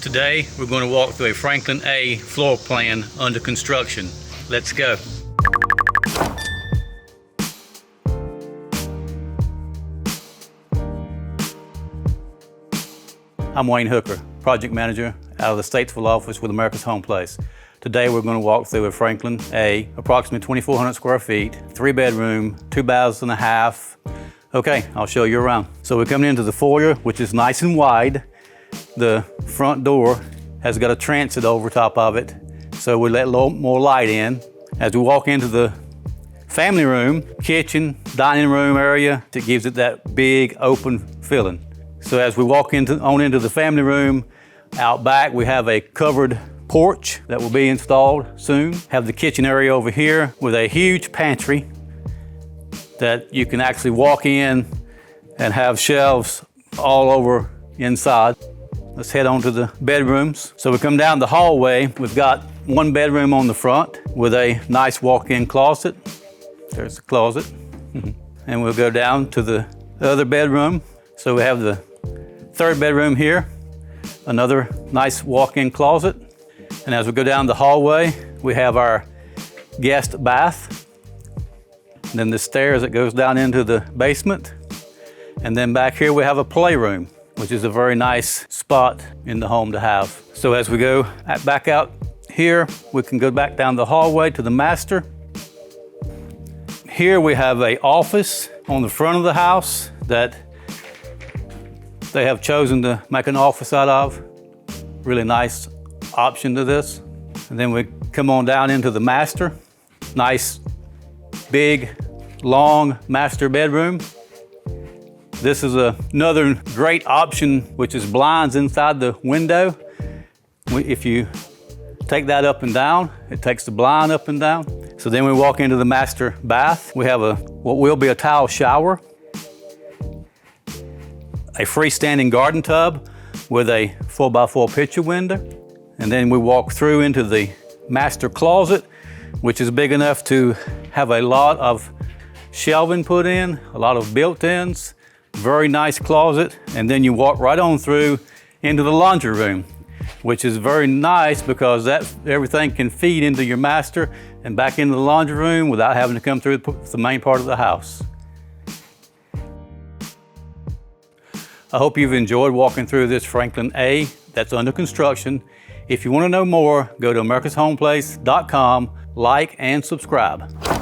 Today, we're going to walk through a Franklin A floor plan under construction. Let's go. I'm Wayne Hooker, project manager out of the Statesville office with America's Home Place. Today we're going to walk through a Franklin A, approximately 2,400 square feet, 3-bedroom, 2 baths and a half. Okay, I'll show you around. So we're coming into the foyer, which is nice and wide. The front door has got a transit over top of it, so we let a little more light in. As we walk into the family room, kitchen, dining room area, it gives it that big open feeling. So as we walk into the family room, out back we have a covered porch that will be installed soon. Have the kitchen area over here with a huge pantry that you can actually walk in and have shelves all over inside. Let's head on to the bedrooms. So we come down the hallway. We've got one bedroom on the front with a nice walk-in closet. There's the closet. And we'll go down to the other bedroom. So we have the third bedroom here, another nice walk-in closet. And as we go down the hallway, we have our guest bath. And then the stairs that goes down into the basement. And then back here we have a playroom, which is a very nice spot in the home to have. So as we go back out here, we can go back down the hallway to the master. Here we have an office on the front of the house that they have chosen to make an office out of. Really nice option to this. And then we come on down into the master. Nice, big, long master bedroom. This is another great option, which is blinds inside the window. If you take that up and down, it takes the blind up and down. So then we walk into the master bath. We have what will be a tile shower, a freestanding garden tub with a 4x4 picture window. And then we walk through into the master closet, which is big enough to have a lot of shelving put in, a lot of built-ins. Very nice closet, and then you walk right on through into the laundry room, which is very nice because everything can feed into your master and back into the laundry room without having to come through the main part of the house. I hope you've enjoyed walking through this Franklin A that's under construction. If you want to know more, go to americashomeplace.com, like and subscribe.